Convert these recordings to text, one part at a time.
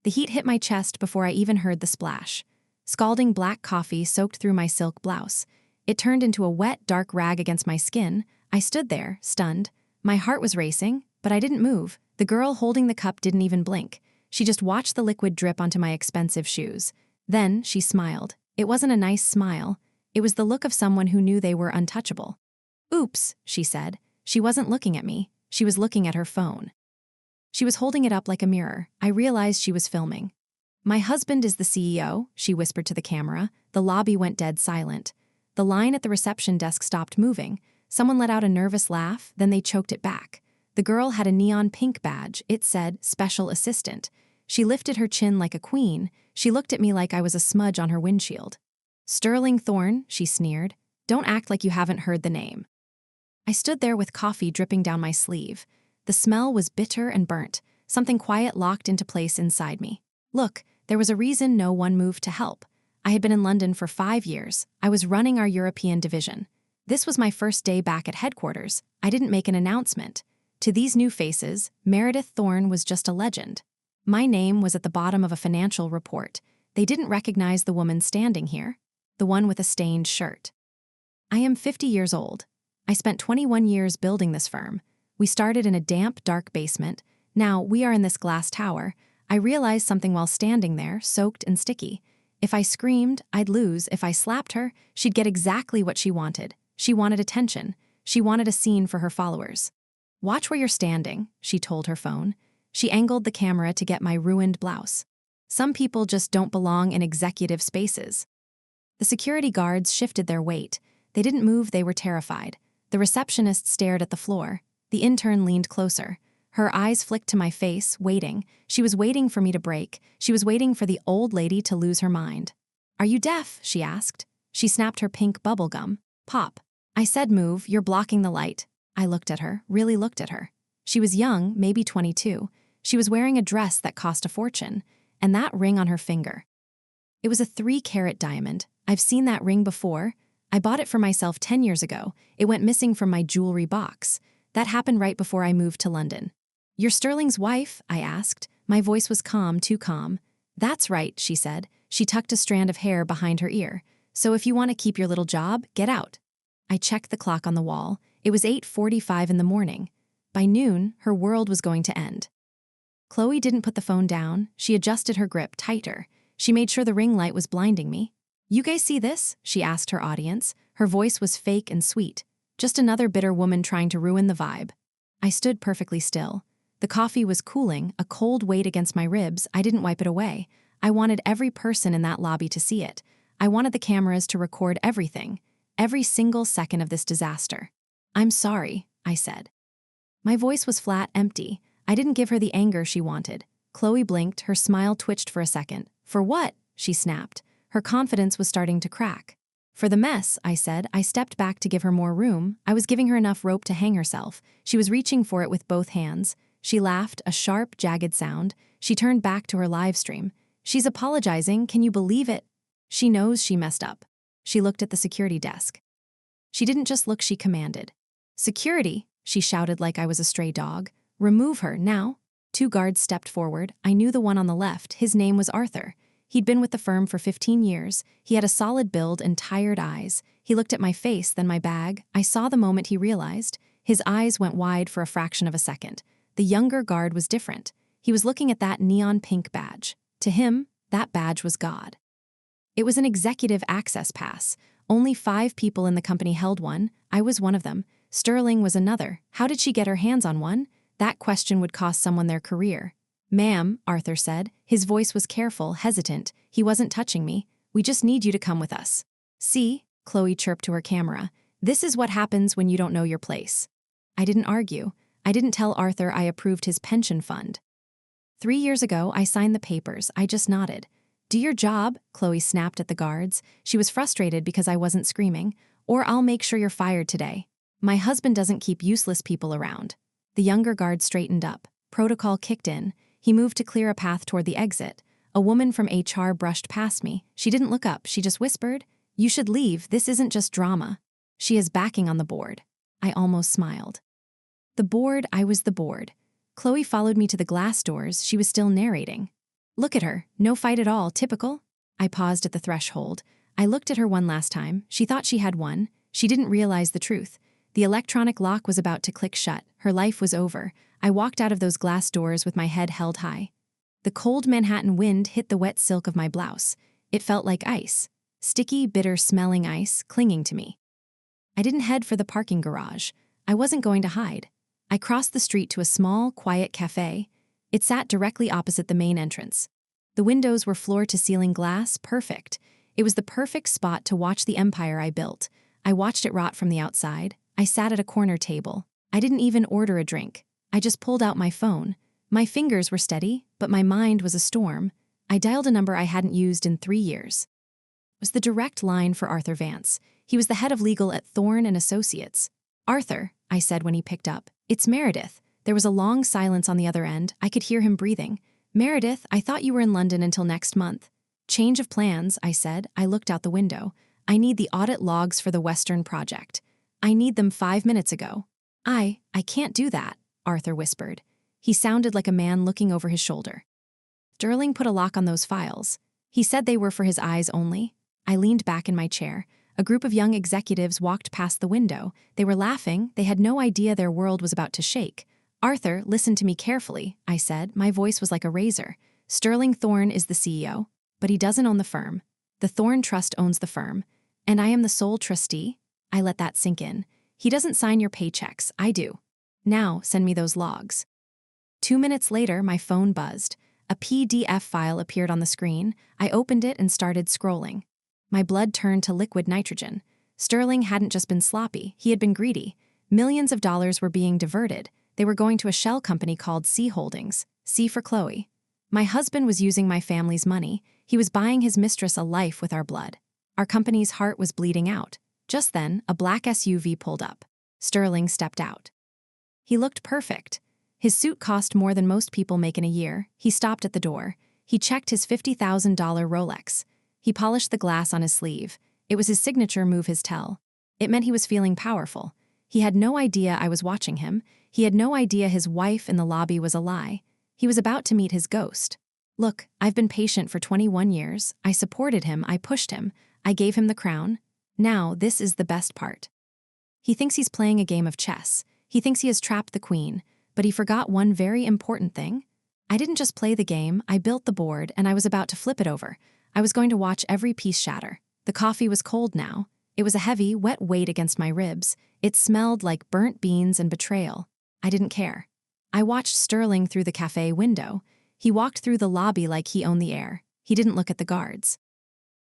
The heat hit my chest before I even heard the splash. Scalding black coffee soaked through my silk blouse. It turned into a wet, dark rag against my skin. I stood there, stunned. My heart was racing, but I didn't move. The girl holding the cup didn't even blink. She just watched the liquid drip onto my expensive shoes. Then she smiled. It wasn't a nice smile. It was the look of someone who knew they were untouchable. "Oops," she said. She wasn't looking at me. She was looking at her phone. She was holding it up like a mirror. I realized she was filming. "My husband is the CEO," she whispered to the camera. The lobby went dead silent. The line at the reception desk stopped moving. Someone let out a nervous laugh, then they choked it back. The girl had a neon pink badge. It said, "Special Assistant." She lifted her chin like a queen. She looked at me like I was a smudge on her windshield. "Sterling Thorne," she sneered. "Don't act like you haven't heard the name." I stood there with coffee dripping down my sleeve. The smell was bitter and burnt. Something quiet locked into place inside me. Look, there was a reason no one moved to help. I had been in London for 5 years. I was running our European division. This was my first day back at headquarters. I didn't make an announcement. To these new faces, Meredith Thorne was just a legend. My name was at the bottom of a financial report. They didn't recognize the woman standing here, the one with a stained shirt. I am 50 years old. I spent 21 years building this firm. We started in a damp, dark basement. Now we are in this glass tower. I realized something while standing there, soaked and sticky. If I screamed, I'd lose. If I slapped her, she'd get exactly what she wanted. She wanted attention. She wanted a scene for her followers. "Watch where you're standing," she told her phone. She angled the camera to get my ruined blouse. Some people just don't belong in executive spaces. The security guards shifted their weight. They didn't move, they were terrified. The receptionist stared at the floor. The intern leaned closer. Her eyes flicked to my face, waiting. She was waiting for me to break. She was waiting for the old lady to lose her mind. "Are you deaf?" she asked. She snapped her pink bubble gum. "Pop." I said, "Move, you're blocking the light." I looked at her, really looked at her. She was young, maybe 22. She was wearing a dress that cost a fortune, and that ring on her finger. It was a 3-carat diamond. I've seen that ring before. I bought it for myself 10 years ago. It went missing from my jewelry box. That happened right before I moved to London. "You're Sterling's wife?" I asked. My voice was calm, too calm. "That's right," she said. She tucked a strand of hair behind her ear. "So if you want to keep your little job, get out." I checked the clock on the wall. It was 8:45 in the morning. By noon, her world was going to end. Chloe didn't put the phone down. She adjusted her grip tighter. She made sure the ring light was blinding me. "You guys see this?" she asked her audience. Her voice was fake and sweet. Just another bitter woman trying to ruin the vibe. I stood perfectly still. The coffee was cooling, a cold weight against my ribs. I didn't wipe it away. I wanted every person in that lobby to see it. I wanted the cameras to record everything, every single second of this disaster. "I'm sorry," I said. My voice was flat, empty. I didn't give her the anger she wanted. Chloe blinked, her smile twitched for a second. "For what?" she snapped. Her confidence was starting to crack. "For the mess," I said. I stepped back to give her more room. I was giving her enough rope to hang herself. She was reaching for it with both hands. She laughed, a sharp, jagged sound. She turned back to her live stream. "She's apologizing, can you believe it? She knows she messed up." She looked at the security desk. She didn't just look, she commanded. "Security," she shouted like I was a stray dog. "Remove her, now." 2 guards stepped forward. I knew the one on the left. His name was Arthur. He'd been with the firm for 15 years. He had a solid build and tired eyes. He looked at my face, then my bag. I saw the moment he realized. His eyes went wide for a fraction of a second. The younger guard was different. He was looking at that neon pink badge. To him, that badge was God. It was an executive access pass. Only 5 people in the company held one. I was one of them. Sterling was another. How did she get her hands on one? That question would cost someone their career. "Ma'am," Arthur said. His voice was careful, hesitant. He wasn't touching me. "We just need you to come with us." "See?" Chloe chirped to her camera. "This is what happens when you don't know your place." I didn't argue. I didn't tell Arthur I approved his pension fund. 3 years ago, I signed the papers. I just nodded. "Do your job," Chloe snapped at the guards. She was frustrated because I wasn't screaming. "Or I'll make sure you're fired today. My husband doesn't keep useless people around." The younger guard straightened up. Protocol kicked in. He moved to clear a path toward the exit. A woman from HR brushed past me. She didn't look up. She just whispered, "You should leave. This isn't just drama." She is backing on the board. I almost smiled. The board, I was the board. Chloe followed me to the glass doors. She was still narrating. Look at her, no fight at all, typical. I paused at the threshold. I looked at her one last time. She thought she had won. She didn't realize the truth. The electronic lock was about to click shut. Her life was over. I walked out of those glass doors with my head held high. The cold Manhattan wind hit the wet silk of my blouse. It felt like ice. Sticky, bitter-smelling ice clinging to me. I didn't head for the parking garage. I wasn't going to hide. I crossed the street to a small, quiet cafe. It sat directly opposite the main entrance. The windows were floor-to-ceiling glass, perfect. It was the perfect spot to watch the empire I built. I watched it rot from the outside. I sat at a corner table. I didn't even order a drink. I just pulled out my phone. My fingers were steady, but my mind was a storm. I dialed a number I hadn't used in 3 years. It was the direct line for Arthur Vance. He was the head of legal at Thorne and Associates. "Arthur," I said when he picked up. "It's Meredith." There was a long silence on the other end. I could hear him breathing. "Meredith, I thought you were in London until next month." "Change of plans," I said. I looked out the window. "I need the audit logs for the Western project. I need them 5 minutes ago." I can't do that," Arthur whispered. He sounded like a man looking over his shoulder. "Sterling put a lock on those files. He said they were for his eyes only." I leaned back in my chair. A group of young executives walked past the window. They were laughing. They had no idea their world was about to shake. "Arthur, listen to me carefully," I said. My voice was like a razor. "Sterling Thorne is the CEO, but he doesn't own the firm. The Thorne Trust owns the firm, and I am the sole trustee." I let that sink in. "He doesn't sign your paychecks, I do. Now, send me those logs." 2 minutes later, my phone buzzed. A PDF file appeared on the screen. I opened it and started scrolling. My blood turned to liquid nitrogen. Sterling hadn't just been sloppy, he had been greedy. Millions of dollars were being diverted. They were going to a shell company called C Holdings, C for Chloe. My husband was using my family's money. He was buying his mistress a life with our blood. Our company's heart was bleeding out. Just then, a black SUV pulled up. Sterling stepped out. He looked perfect. His suit cost more than most people make in a year. He stopped at the door. He checked his $50,000 Rolex. He polished the glass on his sleeve. It was his signature move, his tell. It meant he was feeling powerful. He had no idea I was watching him. He had no idea his wife in the lobby was a lie. He was about to meet his ghost. "Look, I've been patient for 21 years. I supported him, I pushed him. I gave him the crown. Now, this is the best part." He thinks he's playing a game of chess. He thinks he has trapped the queen, but he forgot one very important thing. I didn't just play the game, I built the board, and I was about to flip it over. I was going to watch every piece shatter. The coffee was cold now. It was a heavy, wet weight against my ribs. It smelled like burnt beans and betrayal. I didn't care. I watched Sterling through the cafe window. He walked through the lobby like he owned the air. He didn't look at the guards.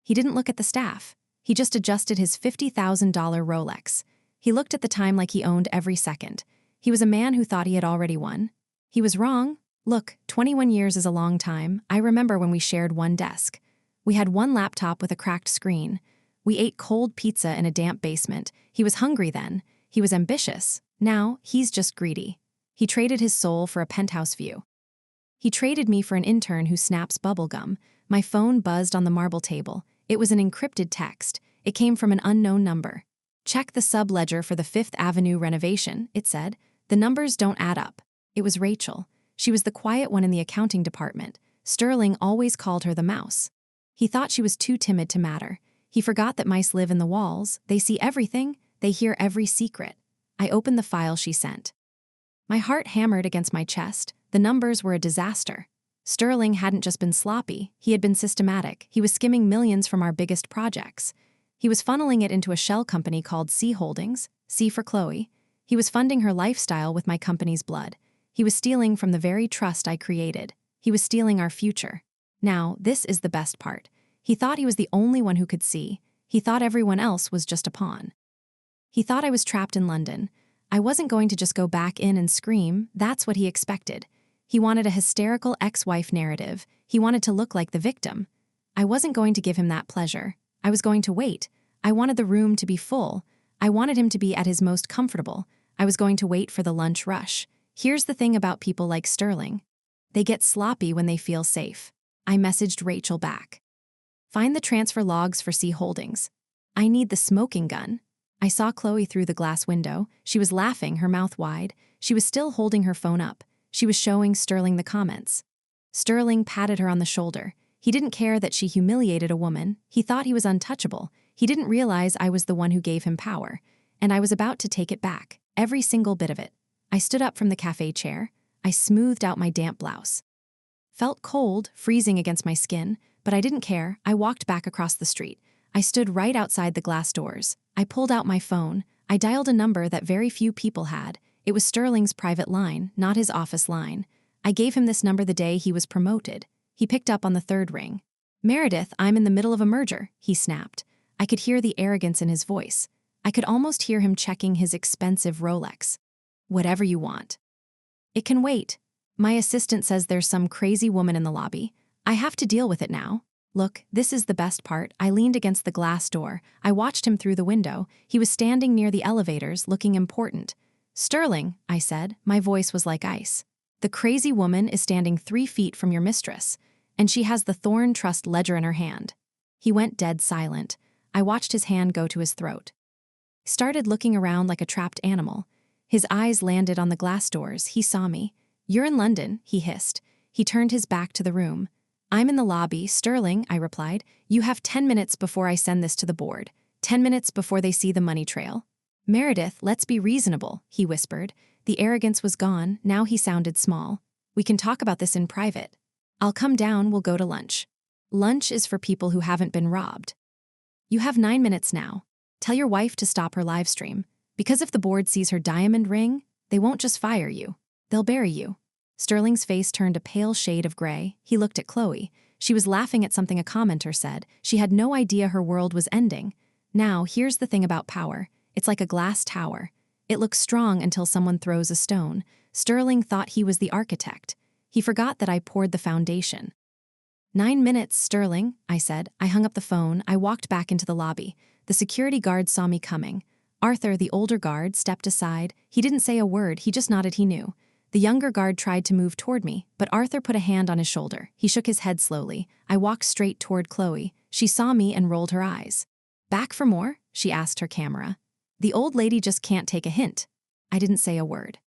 He didn't look at the staff. He just adjusted his $50,000 Rolex. He looked at the time like he owned every second. He was a man who thought he had already won. He was wrong. Look, 21 years is a long time. I remember when we shared one desk. We had one laptop with a cracked screen. We ate cold pizza in a damp basement. He was hungry then. He was ambitious. Now, he's just greedy. He traded his soul for a penthouse view. He traded me for an intern who snaps bubblegum. My phone buzzed on the marble table. It was an encrypted text. It came from an unknown number. "Check the subledger for the Fifth Avenue renovation," it said. "The numbers don't add up." It was Rachel. She was the quiet one in the accounting department. Sterling always called her the mouse. He thought she was too timid to matter. He forgot that mice live in the walls. They see everything. They hear every secret. I opened the file she sent. My heart hammered against my chest. The numbers were a disaster. Sterling hadn't just been sloppy. He had been systematic. He was skimming millions from our biggest projects. He was funneling it into a shell company called C Holdings, C for Chloe. He was funding her lifestyle with my company's blood. He was stealing from the very trust I created. He was stealing our future. Now, this is the best part. He thought he was the only one who could see. He thought everyone else was just a pawn. He thought I was trapped in London. I wasn't going to just go back in and scream. That's what he expected. He wanted a hysterical ex-wife narrative. He wanted to look like the victim. I wasn't going to give him that pleasure. I was going to wait. I wanted the room to be full. I wanted him to be at his most comfortable. I was going to wait for the lunch rush. Here's the thing about people like Sterling. They get sloppy when they feel safe. I messaged Rachel back. "Find the transfer logs for C Holdings. I need the smoking gun." I saw Chloe through the glass window. She was laughing, her mouth wide. She was still holding her phone up. She was showing Sterling the comments. Sterling patted her on the shoulder. He didn't care that she humiliated a woman. He thought he was untouchable. He didn't realize I was the one who gave him power. And I was about to take it back, every single bit of it. I stood up from the cafe chair. I smoothed out my damp blouse. Felt cold, freezing against my skin, but I didn't care. I walked back across the street. I stood right outside the glass doors. I pulled out my phone. I dialed a number that very few people had. It was Sterling's private line, not his office line. I gave him this number the day he was promoted. He picked up on the third ring. "Meredith, I'm in the middle of a merger," he snapped. I could hear the arrogance in his voice. I could almost hear him checking his expensive Rolex. "Whatever you want." "It can wait. My assistant says there's some crazy woman in the lobby. I have to deal with it now." Look, this is the best part. I leaned against the glass door. I watched him through the window. He was standing near the elevators, looking important. "Sterling," I said. My voice was like ice. "The crazy woman is standing 3 feet from your mistress, and she has the Thorn Trust ledger in her hand." He went dead silent. I watched his hand go to his throat. He started looking around like a trapped animal. His eyes landed on the glass doors. He saw me. "You're in London," he hissed. He turned his back to the room. "I'm in the lobby, Sterling," I replied. "You have 10 minutes before I send this to the board. 10 minutes before they see the money trail." "Meredith, let's be reasonable," he whispered. The arrogance was gone. Now he sounded small. "We can talk about this in private. I'll come down, we'll go to lunch. Lunch is for people who haven't been robbed. You have 9 minutes now. Tell your wife to stop her live stream. Because if the board sees her diamond ring, they won't just fire you. They'll bury you." Sterling's face turned a pale shade of gray. He looked at Chloe. She was laughing at something a commenter said. She had no idea her world was ending. Now, here's the thing about power. It's like a glass tower. It looks strong until someone throws a stone. Sterling thought he was the architect. He forgot that I poured the foundation. 9 minutes, Sterling," I said. I hung up the phone. I walked back into the lobby. The security guard saw me coming. Arthur, the older guard, stepped aside. He didn't say a word. He just nodded he knew. The younger guard tried to move toward me, but Arthur put a hand on his shoulder. He shook his head slowly. I walked straight toward Chloe. She saw me and rolled her eyes. "Back for more?" she asked her camera. "The old lady just can't take a hint." I didn't say a word.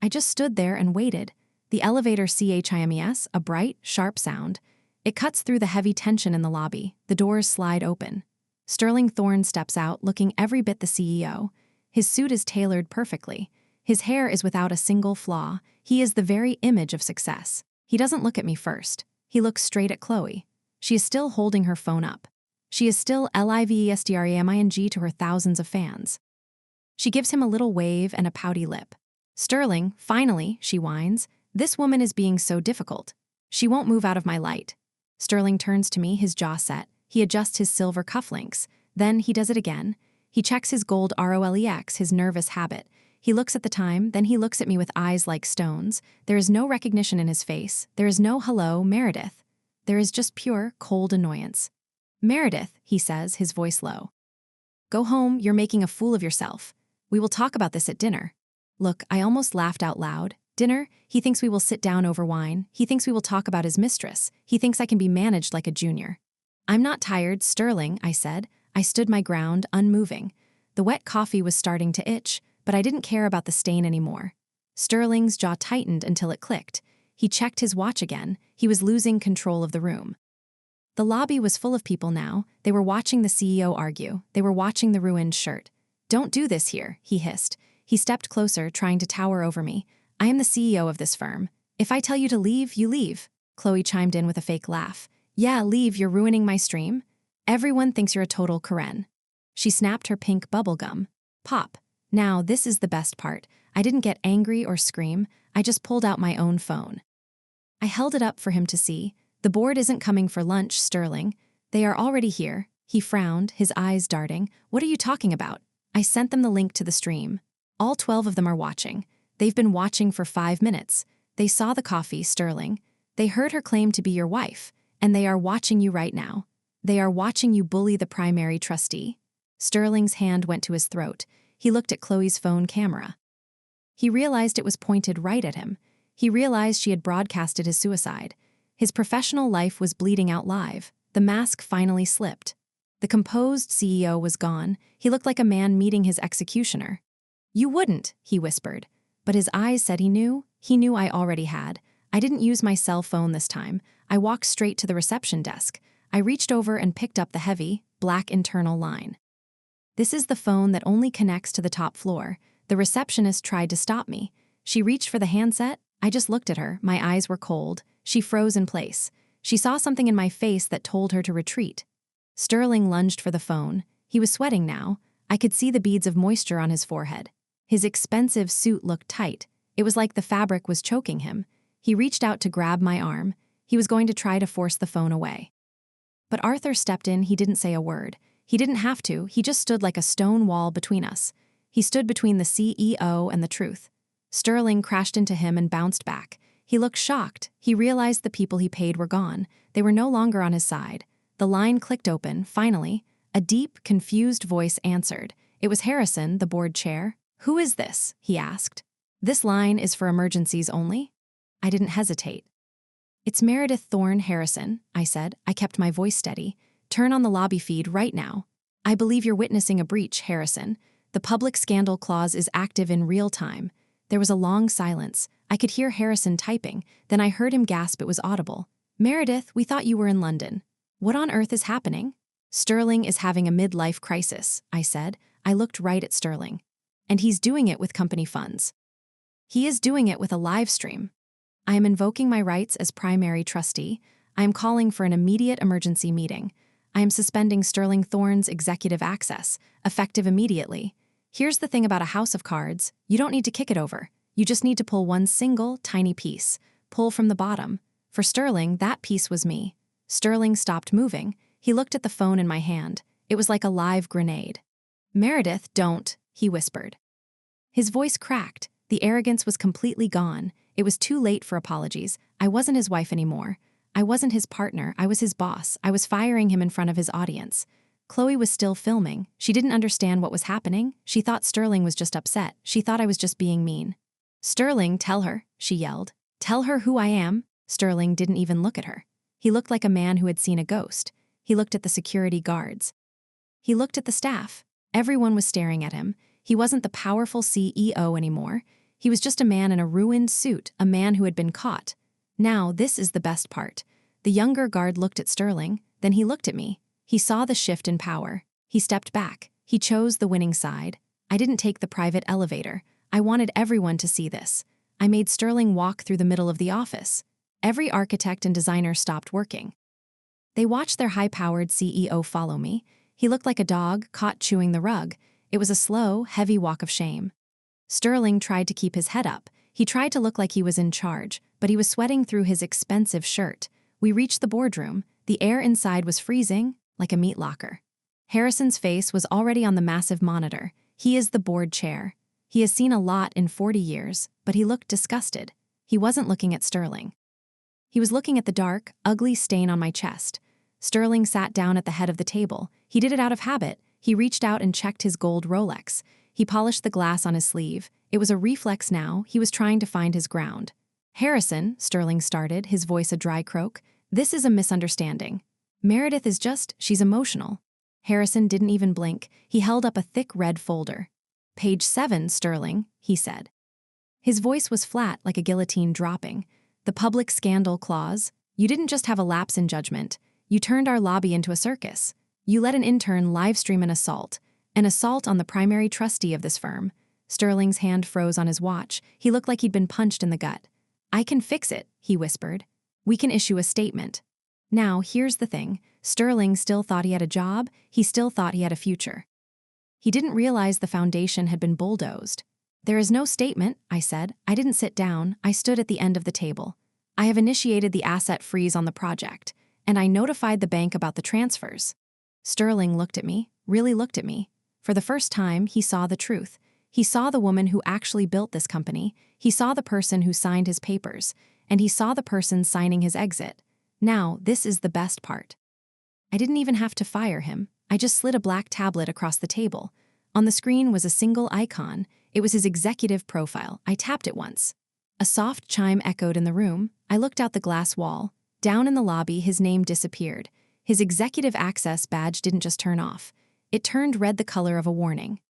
I just stood there and waited. The elevator chimes, a bright, sharp sound. It cuts through the heavy tension in the lobby. The doors slide open. Sterling Thorne steps out, looking every bit the CEO. His suit is tailored perfectly. His hair is without a single flaw. He is the very image of success. He doesn't look at me first. He looks straight at Chloe. She is still holding her phone up. She is still livestreaming to her thousands of fans. She gives him a little wave and a pouty lip. "Sterling, finally," she whines. "This woman is being so difficult. She won't move out of my light." Sterling turns to me, his jaw set. He adjusts his silver cufflinks. Then he does it again. He checks his gold Rolex, his nervous habit. He looks at the time, then he looks at me with eyes like stones. There is no recognition in his face. There is no "hello, Meredith." There is just pure, cold annoyance. "Meredith," he says, his voice low. "Go home, you're making a fool of yourself. We will talk about this at dinner." Look, I almost laughed out loud. Dinner? He thinks we will sit down over wine. He thinks we will talk about his mistress. He thinks I can be managed like a junior. "I'm not tired, Sterling," I said. I stood my ground, unmoving. The wet coffee was starting to itch, but I didn't care about the stain anymore. Sterling's jaw tightened until it clicked. He checked his watch again. He was losing control of the room. The lobby was full of people now. They were watching the CEO argue. They were watching the ruined shirt. "Don't do this here," he hissed. He stepped closer, trying to tower over me. "I am the CEO of this firm. If I tell you to leave, you leave." Chloe chimed in with a fake laugh. "Yeah, leave, you're ruining my stream. Everyone thinks you're a total Karen." She snapped her pink bubble gum. Pop. Now, this is the best part. I didn't get angry or scream. I just pulled out my own phone. I held it up for him to see. "The board isn't coming for lunch, Sterling. They are already here." He frowned, his eyes darting. "What are you talking about?" I sent them the link to the stream. All 12 of them are watching. They've been watching for 5 minutes. They saw the coffee, Sterling. They heard her claim to be your wife, and they are watching you right now. They are watching you bully the primary trustee. Sterling's hand went to his throat. He looked at Chloe's phone camera. He realized it was pointed right at him. He realized she had broadcasted his suicide. His professional life was bleeding out live. The mask finally slipped. The composed CEO was gone. He looked like a man meeting his executioner. "You wouldn't," he whispered. But his eyes said he knew. He knew I already had. I didn't use my cell phone this time. I walked straight to the reception desk. I reached over and picked up the heavy, black internal line. This is the phone that only connects to the top floor. The receptionist tried to stop me. She reached for the handset. I just looked at her. My eyes were cold. She froze in place. She saw something in my face that told her to retreat. Sterling lunged for the phone. He was sweating now. I could see the beads of moisture on his forehead. His expensive suit looked tight. It was like the fabric was choking him. He reached out to grab my arm. He was going to try to force the phone away. But Arthur stepped in. He didn't say a word. He didn't have to. He just stood like a stone wall between us. He stood between the CEO and the truth. Sterling crashed into him and bounced back. He looked shocked. He realized the people he paid were gone. They were no longer on his side. The line clicked open, finally. A deep, confused voice answered. It was Harrison, the board chair. "Who is this?" he asked. "This line is for emergencies only." I didn't hesitate. "It's Meredith Thorne Harrison," I said. I kept my voice steady. "Turn on the lobby feed right now. I believe you're witnessing a breach, Harrison. The public scandal clause is active in real time." There was a long silence. I could hear Harrison typing. Then I heard him gasp. It was audible. "Meredith, we thought you were in London. What on earth is happening?" "Sterling is having a midlife crisis," I said. I looked right at Sterling. "And he's doing it with company funds. He is doing it with a live stream. I am invoking my rights as primary trustee. I am calling for an immediate emergency meeting. I am suspending Sterling Thorne's executive access, effective immediately. Here's the thing about a house of cards. You don't need to kick it over. You just need to pull one single, tiny piece. Pull from the bottom. For Sterling, that piece was me." Sterling stopped moving. He looked at the phone in my hand. It was like a live grenade. "Meredith, don't," he whispered. His voice cracked. The arrogance was completely gone. It was too late for apologies. I wasn't his wife anymore. I wasn't his partner. I was his boss. I was firing him in front of his audience. Chloe was still filming. She didn't understand what was happening. She thought Sterling was just upset. She thought I was just being mean. "Sterling, tell her," she yelled. "Tell her who I am." Sterling didn't even look at her. He looked like a man who had seen a ghost. He looked at the security guards. He looked at the staff. Everyone was staring at him. He wasn't the powerful CEO anymore. He was just a man in a ruined suit, a man who had been caught. Now, this is the best part. The younger guard looked at Sterling, then he looked at me. He saw the shift in power. He stepped back. He chose the winning side. I didn't take the private elevator. I wanted everyone to see this. I made Sterling walk through the middle of the office. Every architect and designer stopped working. They watched their high-powered CEO follow me. He looked like a dog caught chewing the rug. It was a slow, heavy walk of shame. Sterling tried to keep his head up. He tried to look like he was in charge, but he was sweating through his expensive shirt. We reached the boardroom. The air inside was freezing, like a meat locker. Harrison's face was already on the massive monitor. He is the board chair. He has seen a lot in 40 years, but he looked disgusted. He wasn't looking at Sterling. He was looking at the dark, ugly stain on my chest. Sterling sat down at the head of the table. He did it out of habit. He reached out and checked his gold Rolex. He polished the glass on his sleeve. It was a reflex now. He was trying to find his ground. "Harrison," Sterling started, his voice a dry croak, "this is a misunderstanding. Meredith is she's emotional." Harrison didn't even blink. He held up a thick red folder. "Page 7, Sterling," he said. His voice was flat, like a guillotine dropping. "The public scandal clause. You didn't just have a lapse in judgment. You turned our lobby into a circus. You let an intern live stream an assault on the primary trustee of this firm." Sterling's hand froze on his watch. He looked like he'd been punched in the gut. "I can fix it," he whispered. "We can issue a statement." Now, here's the thing. Sterling still thought he had a job. He still thought he had a future. He didn't realize the foundation had been bulldozed. "There is no statement," I said. I didn't sit down. I stood at the end of the table. "I have initiated the asset freeze on the project, and I notified the bank about the transfers." Sterling looked at me, really looked at me. For the first time, he saw the truth. He saw the woman who actually built this company. He saw the person who signed his papers. And he saw the person signing his exit. Now, this is the best part. I didn't even have to fire him. I just slid a black tablet across the table. On the screen was a single icon. It was his executive profile. I tapped it once. A soft chime echoed in the room. I looked out the glass wall. Down in the lobby, his name disappeared. His executive access badge didn't just turn off. It turned red, the color of a warning.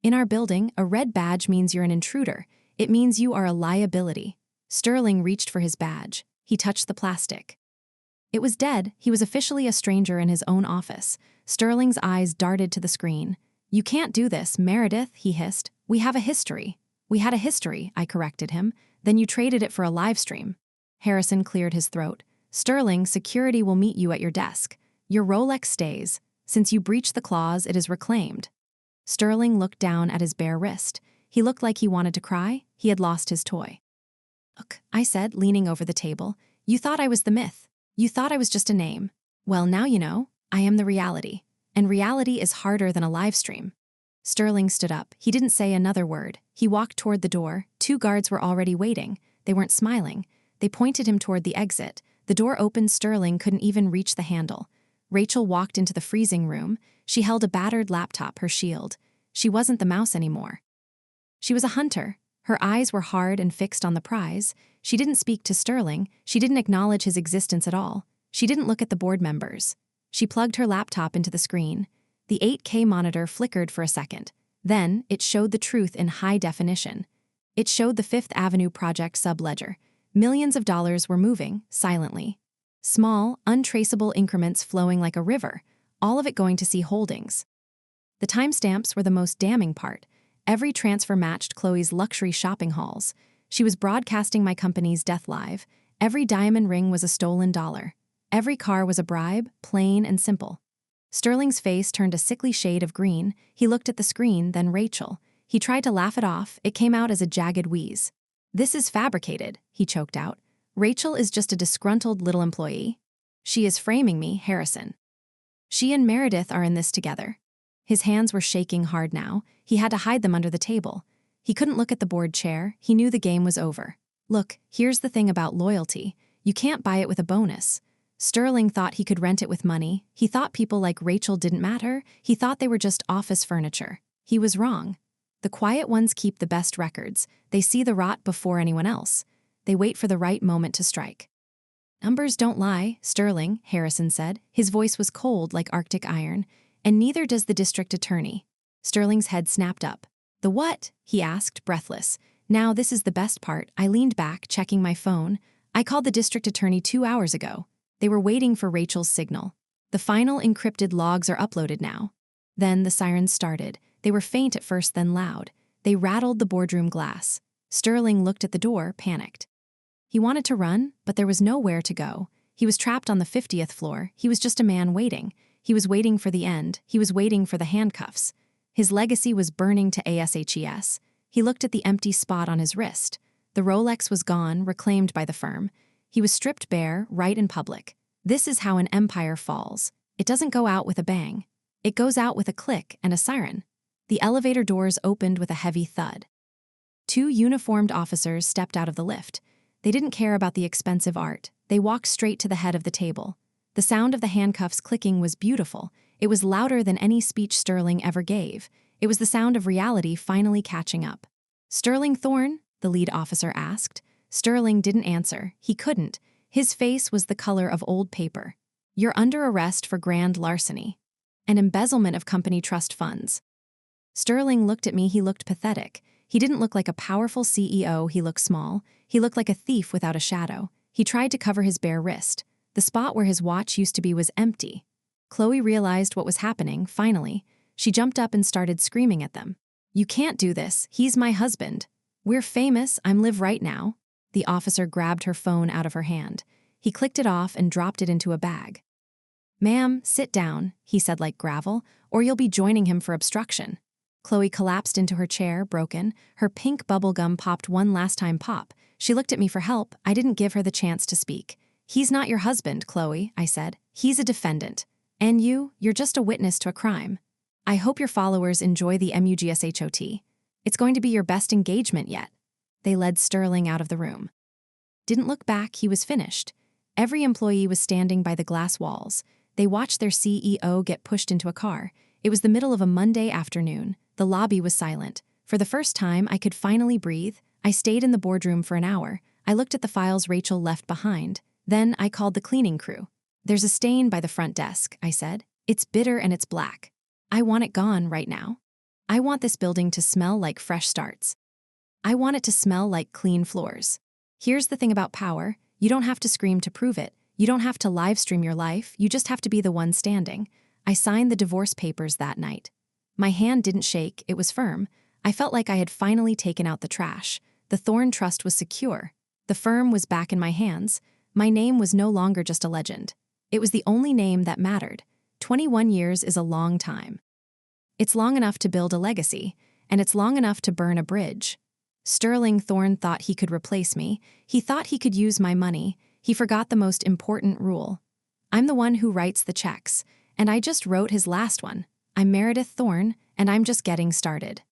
In our building, a red badge means you're an intruder. It means you are a liability. Sterling reached for his badge. He touched the plastic. It was dead. He was officially a stranger in his own office. Sterling's eyes darted to the screen. "You can't do this, Meredith," he hissed. "We have a history." "We had a history," I corrected him. "Then you traded it for a live stream." Harrison cleared his throat. "Sterling, security will meet you at your desk. Your Rolex stays. Since you breached the clause, it is reclaimed." Sterling looked down at his bare wrist. He looked like he wanted to cry. He had lost his toy. "Look," I said, leaning over the table. "You thought I was the myth. You thought I was just a name. Well, now you know. I am the reality. And reality is harder than a live stream." Sterling stood up. He didn't say another word. He walked toward the door. 2 guards were already waiting. They weren't smiling. They pointed him toward the exit. The door opened. Sterling couldn't even reach the handle. Rachel walked into the freezing room. She held a battered laptop, her shield. She wasn't the mouse anymore. She was a hunter. Her eyes were hard and fixed on the prize. She didn't speak to Sterling. She didn't acknowledge his existence at all. She didn't look at the board members. She plugged her laptop into the screen. The 8K monitor flickered for a second. Then, it showed the truth in high definition. It showed the Fifth Avenue project subledger. Millions of dollars were moving, silently. Small, untraceable increments flowing like a river, all of it going to C Holdings. The timestamps were the most damning part. Every transfer matched Chloe's luxury shopping hauls. She was broadcasting my company's death live. Every diamond ring was a stolen dollar. Every car was a bribe, plain and simple. Sterling's face turned a sickly shade of green. He looked at the screen, then Rachel. He tried to laugh it off. It came out as a jagged wheeze. "This is fabricated," he choked out. "Rachel is just a disgruntled little employee. She is framing me, Harrison. She and Meredith are in this together." His hands were shaking hard now. He had to hide them under the table. He couldn't look at the board chair. He knew the game was over. "Look, here's the thing about loyalty. You can't buy it with a bonus." Sterling thought he could rent it with money. He thought people like Rachel didn't matter. He thought they were just office furniture. He was wrong. The quiet ones keep the best records. They see the rot before anyone else. They wait for the right moment to strike. "Numbers don't lie, Sterling," Harrison said. His voice was cold like Arctic iron. "And neither does the district attorney." Sterling's head snapped up. "The what?" he asked, breathless. Now this is the best part. I leaned back, checking my phone. I called the district attorney 2 hours ago. They were waiting for Rachel's signal. The final encrypted logs are uploaded now. Then the sirens started. They were faint at first, then loud. They rattled the boardroom glass. Sterling looked at the door, panicked. He wanted to run, but there was nowhere to go. He was trapped on the 50th floor. He was just a man waiting. He was waiting for the end. He was waiting for the handcuffs. His legacy was burning to ASHES. He looked at the empty spot on his wrist. The Rolex was gone, reclaimed by the firm. He was stripped bare, right in public. This is how an empire falls. It doesn't go out with a bang. It goes out with a click and a siren. The elevator doors opened with a heavy thud. 2 uniformed officers stepped out of the lift. They didn't care about the expensive art. They walked straight to the head of the table. The sound of the handcuffs clicking was beautiful. It was louder than any speech Sterling ever gave. It was the sound of reality finally catching up. "Sterling Thorne?" the lead officer asked. Sterling didn't answer. He couldn't. His face was the color of old paper. "You're under arrest for grand larceny and embezzlement of company trust funds." Sterling looked at me. He looked pathetic. He didn't look like a powerful CEO. He looked small. He looked like a thief without a shadow. He tried to cover his bare wrist. The spot where his watch used to be was empty. Chloe realized what was happening, finally. She jumped up and started screaming at them. "You can't do this. He's my husband. We're famous. I'm live right now." The officer grabbed her phone out of her hand. He clicked it off and dropped it into a bag. "Ma'am, sit down," he said like gravel, "or you'll be joining him for obstruction." Chloe collapsed into her chair, broken. Her pink bubblegum popped one last time pop. She looked at me for help. I didn't give her the chance to speak. "He's not your husband, Chloe," I said. "He's a defendant. And you're just a witness to a crime. I hope your followers enjoy the MUGSHOT. It's going to be your best engagement yet." They led Sterling out of the room. Didn't look back. He was finished. Every employee was standing by the glass walls. They watched their CEO get pushed into a car. It was the middle of a Monday afternoon. The lobby was silent. For the first time, I could finally breathe. I stayed in the boardroom for an hour. I looked at the files Rachel left behind. Then I called the cleaning crew. "There's a stain by the front desk," I said. "It's bitter and it's black. I want it gone right now. I want this building to smell like fresh starts. I want it to smell like clean floors." Here's the thing about power. You don't have to scream to prove it. You don't have to live stream your life. You just have to be the one standing. I signed the divorce papers that night. My hand didn't shake, it was firm. I felt like I had finally taken out the trash. The Thorn Trust was secure. The firm was back in my hands. My name was no longer just a legend. It was the only name that mattered. 21 years is a long time. It's long enough to build a legacy, and it's long enough to burn a bridge. Sterling Thorn thought he could replace me. He thought he could use my money. He forgot the most important rule. I'm the one who writes the checks, and I just wrote his last one. I'm Meredith Thorn, and I'm just getting started.